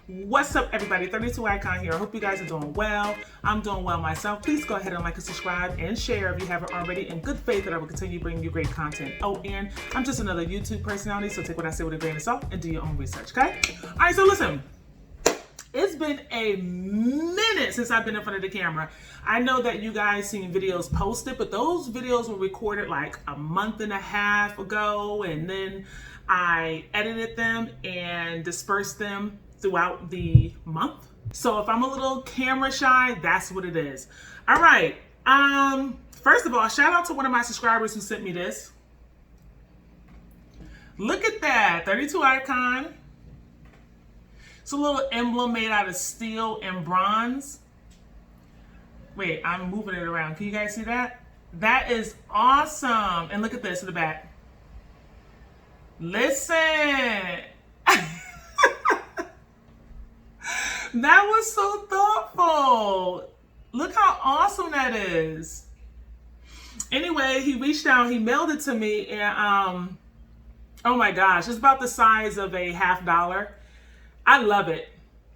What's up, everybody? 32 Icon here. I hope you guys are doing well. I'm doing well myself. Please go ahead and like and subscribe and share if you haven't already. In good faith that I will continue bringing you great content. Oh, and I'm just another YouTube personality, so take what I say with a grain of salt and do your own research, okay? All right, so listen. It's been a minute since I've been in front of the camera. I know that you guys seen videos posted, but those videos were recorded like a month and a half ago, and then I edited them and dispersed them throughout the month. So if I'm a little camera shy, that's what it is. All right. First of all, shout out to one of my subscribers who sent me this. Look at that, 32 Icon. It's a little emblem made out of steel and bronze. Wait, I'm moving it around. Can you guys see that? That is awesome. And look at this in the back. Listen. That was so thoughtful. Look how awesome that is. Anyway, he reached out, he mailed it to me, and oh my gosh, it's about the size of a $50. I love it.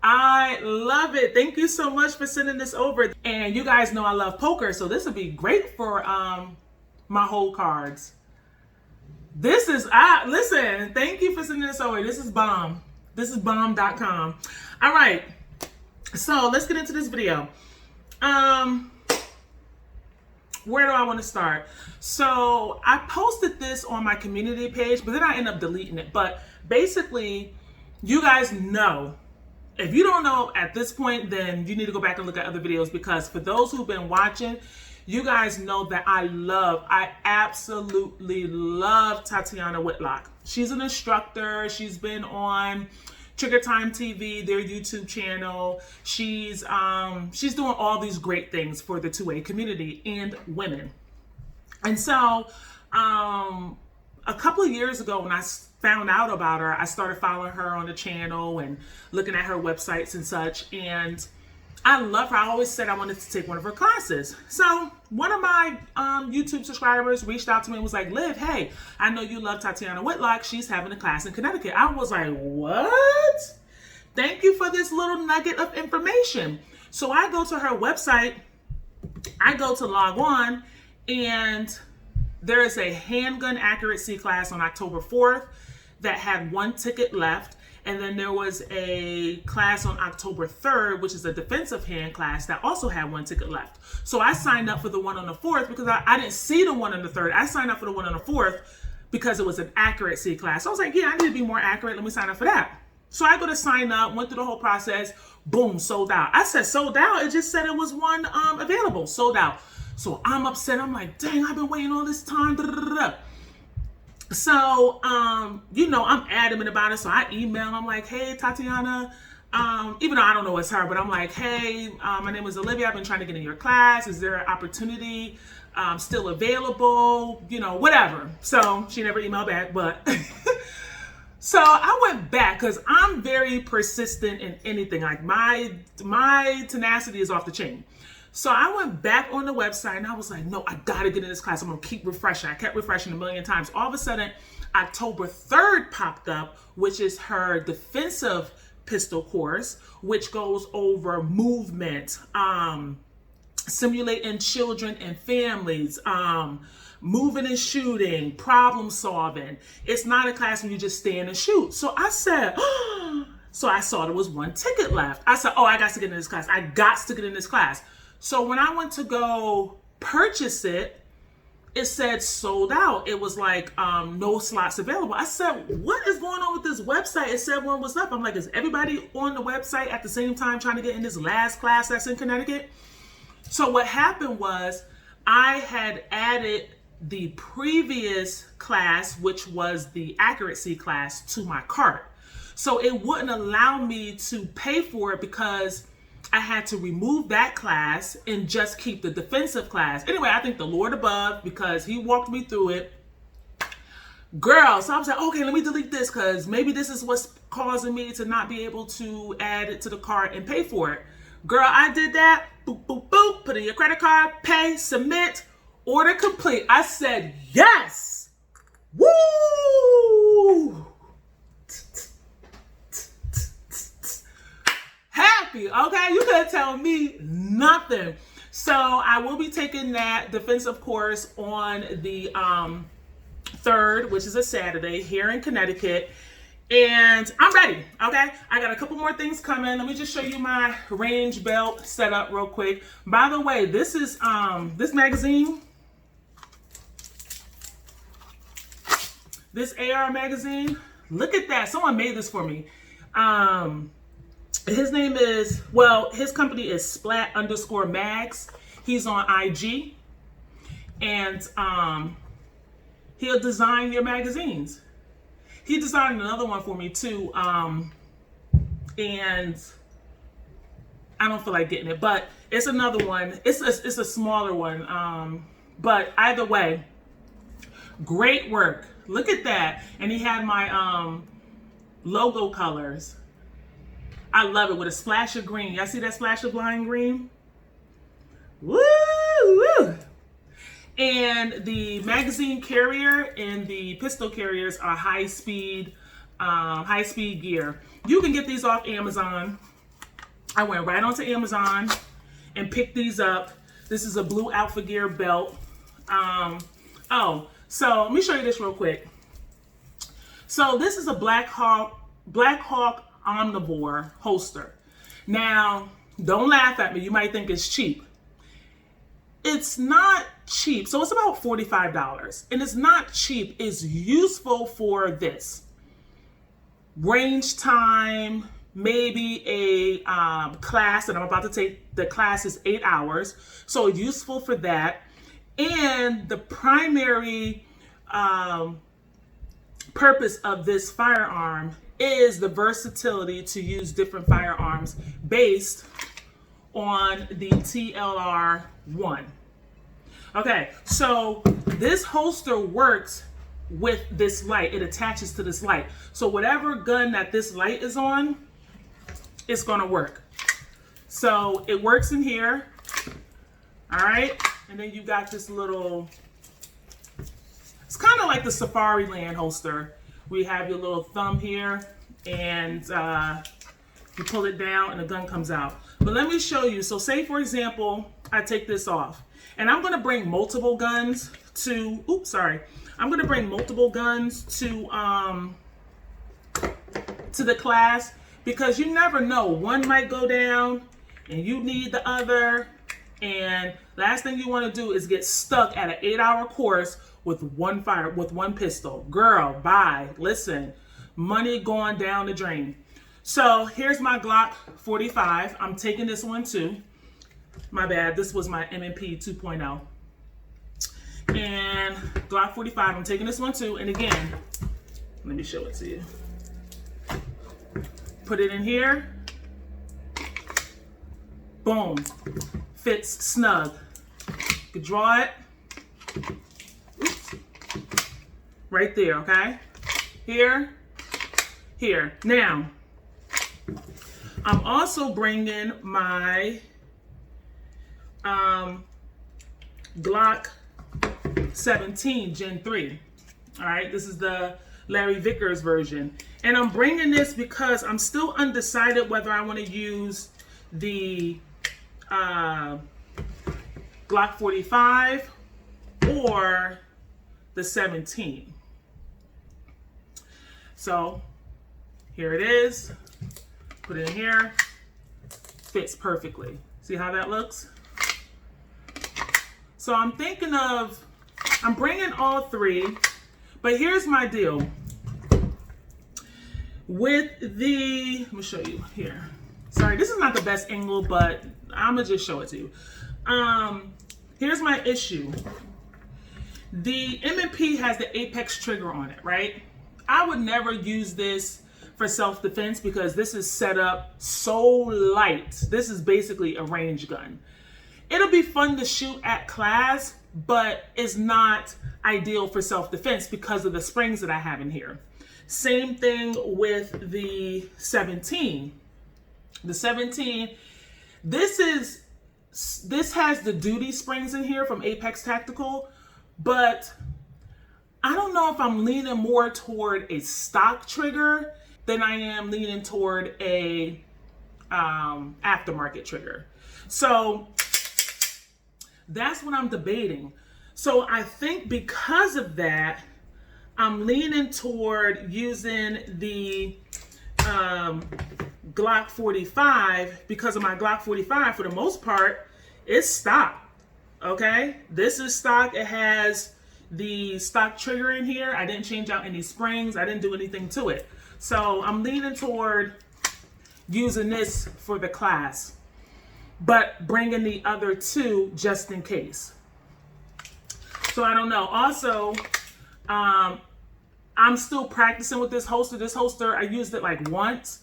I love it. Thank you so much for sending this over. And you guys know I love poker, so this would be great for my hold cards. This is, listen, thank you for sending this over. This is bomb. This is bomb.com. All right, so let's get into this video. Where do I want to start? So I posted this on my community page, but then I ended up deleting it. But basically, you guys know, if you don't know at this point, then you need to go back and look at other videos, because for those who've been watching, you guys know that I absolutely love Tatiana Whitlock. She's an instructor. She's been on Trigger Time TV, their YouTube channel. She's doing all these great things for the 2A community and women. And so a couple of years ago, when I found out about her, I started following her on the channel and looking at her websites and such. And I love her. I always said I wanted to take one of her classes. So one of my YouTube subscribers reached out to me and was like, Liv, hey, I know you love Tatiana Whitlock. She's having a class in Connecticut. I was like, what? Thank you for this little nugget of information. So I go to her website. I go to log on, and there is a handgun accuracy class on October 4th that had one ticket left. And then there was a class on October 3rd, which is a defensive hand class that also had one ticket left. So I signed up for the one on the 4th because I didn't see the one on the 3rd. I signed up for the one on the 4th because it was an accuracy class. So I was like, yeah, I need to be more accurate. Let me sign up for that. So I go to sign up, went through the whole process, boom, sold out. I said sold out. It just said it was one available, sold out. So I'm upset. I'm like, dang, I've been waiting all this time. So, you know, I'm adamant about it. So I email, I'm like, hey, Tatiana, even though I don't know it's her, but I'm like, hey, my name is Olivia. I've been trying to get in your class. Is there an opportunity still available? You know, whatever. So she never emailed back, but so I went back because I'm very persistent in anything. Like my tenacity is off the chain. So I went back on the website and I was like, no, I gotta get in this class. I'm gonna keep refreshing. I kept refreshing a million times. All of a sudden, October 3rd popped up, which is her defensive pistol course, which goes over movement, simulating children and families, moving and shooting, problem solving. It's not a class where you just stand and shoot. So I said, so I saw there was one ticket left. I said, oh, I got to get in this class. I got to get in this class. So when I went to go purchase it, it said sold out. It was like no slots available. I said, what is going on with this website? It said one was up. I'm like, is everybody on the website at the same time trying to get in this last class that's in Connecticut? So what happened was I had added the previous class, which was the accuracy class, to my cart. So it wouldn't allow me to pay for it because I had to remove that class and just keep the defensive class. Anyway, I thank the Lord above because he walked me through it. Girl, so I was like, okay, let me delete this because maybe this is what's causing me to not be able to add it to the cart and pay for it. Girl, I did that. Boop, boop, boop. Put in your credit card, pay, submit, order complete. I said, yes. Woo! happy, okay? You couldn't tell me nothing. So I will be taking that defensive course on the 3rd, which is a Saturday here in Connecticut. And I'm ready, okay? I got a couple more things coming. Let me just show you my range belt setup real quick. By the way, this is this magazine. This AR magazine. Look at that. Someone made this for me. His name is, well, his company is Splat_Mags. He's on IG. And he'll design your magazines. He designed another one for me too, and I don't feel like getting it, but it's another one. It's a smaller one, but either way, great work. Look at that. And he had my logo colors. I love it with a splash of green. Y'all see that splash of lime green? Woo! Woo! And the magazine carrier and the pistol carriers are high speed gear. You can get these off Amazon. I went right onto Amazon and picked these up. This is a blue Alpha Gear belt. So let me show you this real quick. So this is a Black Hawk Omnivore holster. Now, don't laugh at me. You might think it's cheap. It's not cheap. So it's about $45. And it's not cheap. It's useful for this. Range time, maybe a class that I'm about to take. The class is 8 hours. So it's useful for that. And the primary purpose of this firearm is the versatility to use different firearms based on the TLR1. Okay, so this holster works with this light. It attaches to this light. So whatever gun that this light is on, it's gonna work. So it works in here, all right? And then you got this little, it's kind of like the Safariland holster. We have your little thumb here and you pull it down and the gun comes out. But let me show you. So say for example, I take this off and I'm gonna bring multiple guns to, I'm gonna bring multiple guns to the class because you never know. One might go down and you need the other. And last thing you want to do is get stuck at an 8-hour course with one pistol. Girl, bye. Listen, money going down the drain. So here's my Glock 45. I'm taking this one too. My bad. This was my M&P 2.0. And Glock 45. I'm taking this one too. And again, let me show it to you. Put it in here. Boom. Fits snug. You can draw it. Oops. Right there, okay? Here. Here. Now, I'm also bringing my Glock 17 Gen 3. All right, this is the Larry Vickers version. And I'm bringing this because I'm still undecided whether I want to use the Glock 45 or the 17. So here it is. Put it in here. Fits perfectly. See how that looks? So I'm thinking of, I'm bringing all three, but here's my deal. With the, let me show you here. Sorry, this is not the best angle, but I'm gonna just show it to you. Here's my issue. The M&P has the Apex trigger on it, right? I would never use this for self-defense because this is set up so light. This is basically a range gun. It'll be fun to shoot at class, but it's not ideal for self-defense because of the springs that I have in here. Same thing with the 17. The 17, this has the duty springs in here from Apex Tactical, but I don't know if I'm leaning more toward a stock trigger than I am leaning toward a aftermarket trigger. So that's what I'm debating. So I think because of that, I'm leaning toward using the Glock 45, because of my Glock 45, for the most part, it's stock. Okay, this is stock. It has the stock trigger in here. I didn't change out any springs. I didn't do anything to it. So I'm leaning toward using this for the class, but bringing the other two just in case. So I don't know. Also, I'm still practicing with this holster. This holster, I used it like once.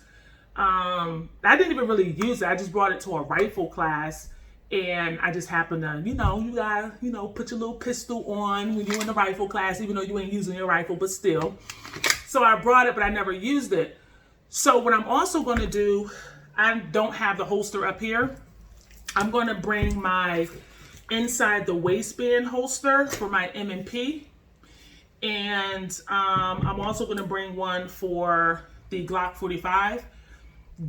I didn't even really use it. I just brought it to a rifle class, and I just happened to, you gotta, put your little pistol on when you're in the rifle class, even though you ain't using your rifle, but still. So I brought it, but I never used it. So what I'm also going to do, I don't have the holster up here. I'm going to bring my inside the waistband holster for my M&P. And I'm also going to bring one for the Glock 45,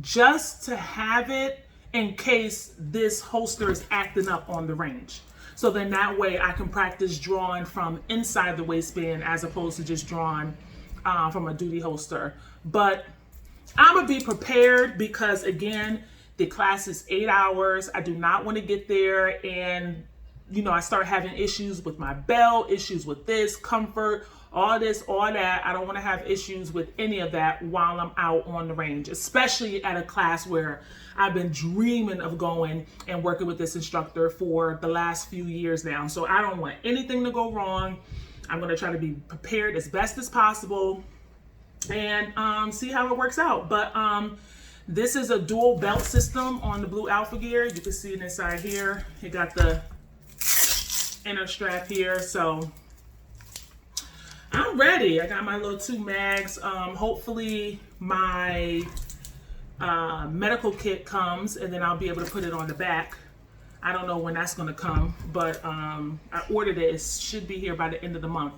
just to have it in case this holster is acting up on the range. So then that way I can practice drawing from inside the waistband as opposed to just drawing from a duty holster. But I'm going to be prepared because, again, the class is 8 hours. I do not want to get there and, I start having issues with my belt, issues with this, comfort, all this, all that. I don't want to have issues with any of that while I'm out on the range, especially at a class where I've been dreaming of going and working with this instructor for the last few years now. So I don't want anything to go wrong. I'm going to try to be prepared as best as possible and see how it works out. But this is a dual belt system on the Blue Alpha Gear. You can see it inside here. It got the inner strap here. So I'm ready. I got my little 2 mags. Hopefully my medical kit comes and then I'll be able to put it on the back. I don't know when that's going to come, but I ordered it. It should be here by the end of the month.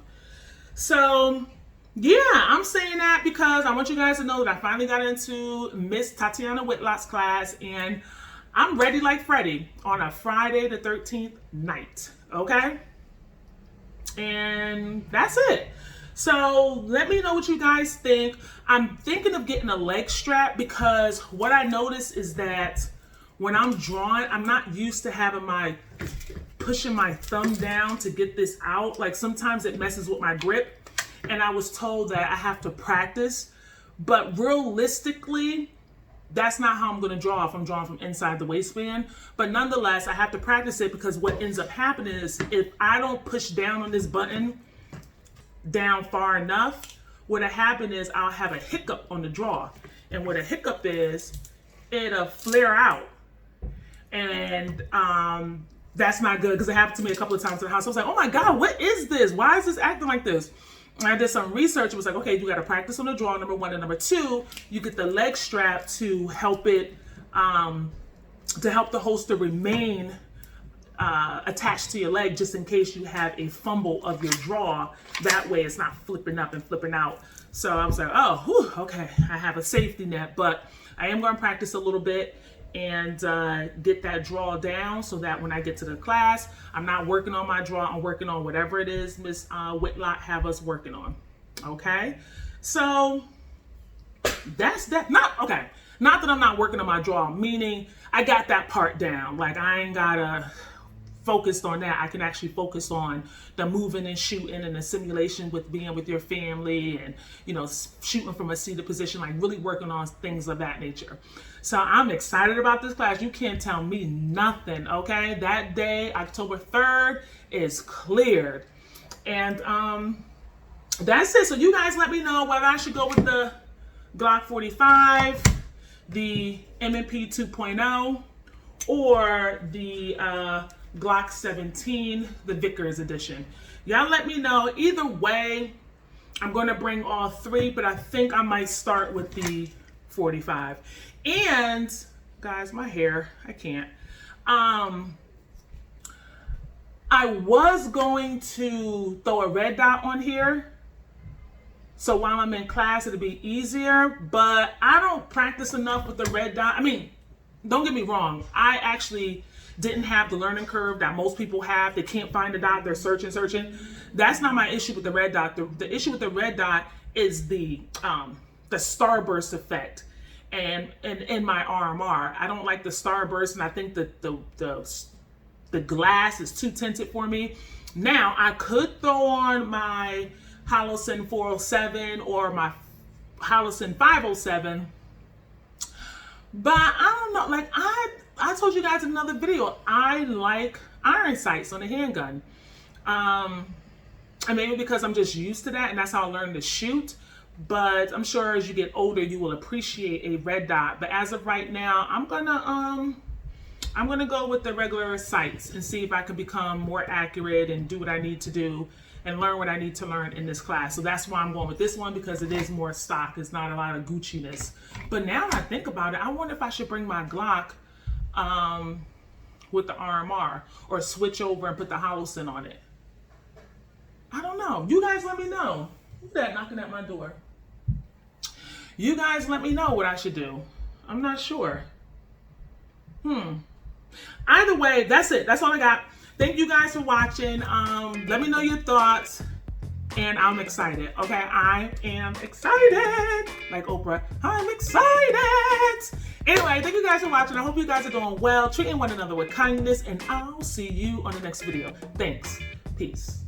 So yeah, I'm saying that because I want you guys to know that I finally got into Miss Tatiana Whitlock's class, and I'm ready like Freddy on a Friday the 13th night. Okay? And that's it. So let me know what you guys think. I'm thinking of getting a leg strap because what I notice is that when I'm drawing, I'm not used to pushing my thumb down to get this out. Like sometimes it messes with my grip. And I was told that I have to practice, but realistically, that's not how I'm going to draw if I'm drawing from inside the waistband. But nonetheless, I have to practice it because what ends up happening is if I don't push down on this button down far enough, what'll happen is I'll have a hiccup on the draw. And what a hiccup is, it'll flare out. And that's not good because it happened to me a couple of times in the house. I was like, oh my God, what is this? Why is this acting like this? I did some research. It was like, okay, you got to practice on the draw, number 1, and number 2, you get the leg strap to help it, to help the holster remain attached to your leg, just in case you have a fumble of your draw. That way, it's not flipping up and flipping out. So I was like, oh, whew, okay, I have a safety net, but I am going to practice a little bit and get that draw down so that when I get to the class, I'm not working on my draw. I'm working on whatever it is Miss Whitlock have us working on. Okay, so that's that. Not that I'm not working on my draw, meaning I got that part down. Like I ain't gotta focus on that. I can actually focus on the moving and shooting and the simulation with being with your family and shooting from a seated position, like really working on things of that nature. So I'm excited about this class. You can't tell me nothing, okay? That day, October 3rd, is cleared. And that's it. So you guys let me know whether I should go with the Glock 45, the M&P 2.0, or the Glock 17, the Vickers edition. Y'all let me know. Either way, I'm going to bring all 3, but I think I might start with the 45. And guys, my hair, I can't. I was going to throw a red dot on here, so while I'm in class it'll be easier, but I don't practice enough with the red dot. I mean, don't get me wrong, I actually didn't have the learning curve that most people have. They can't find a dot, they're searching. That's not my issue with the red dot. The issue with the red dot is the starburst effect. And in my RMR, I don't like the starburst, and I think that the glass is too tinted for me. Now, I could throw on my Holosun 407 or my Holosun 507, but I don't know, like I told you guys in another video, I like iron sights on a handgun. And maybe because I'm just used to that and that's how I learned to shoot. But I'm sure as you get older, you will appreciate a red dot. But as of right now, I'm gonna go with the regular sights and see if I can become more accurate and do what I need to do and learn what I need to learn in this class. So that's why I'm going with this one, because it is more stock. It's not a lot of Gucci-ness. But now that I think about it, I wonder if I should bring my Glock with the RMR or switch over and put the Holosun on it. I don't know. You guys let me know. Who's that knocking at my door? You guys let me know what I should do. I'm not sure. Either way, that's it. That's all I got. Thank you guys for watching. Let me know your thoughts. And I'm excited. Okay, I am excited. Like Oprah, I'm excited. Anyway, thank you guys for watching. I hope you guys are doing well, treating one another with kindness, and I'll see you on the next video. Thanks. Peace.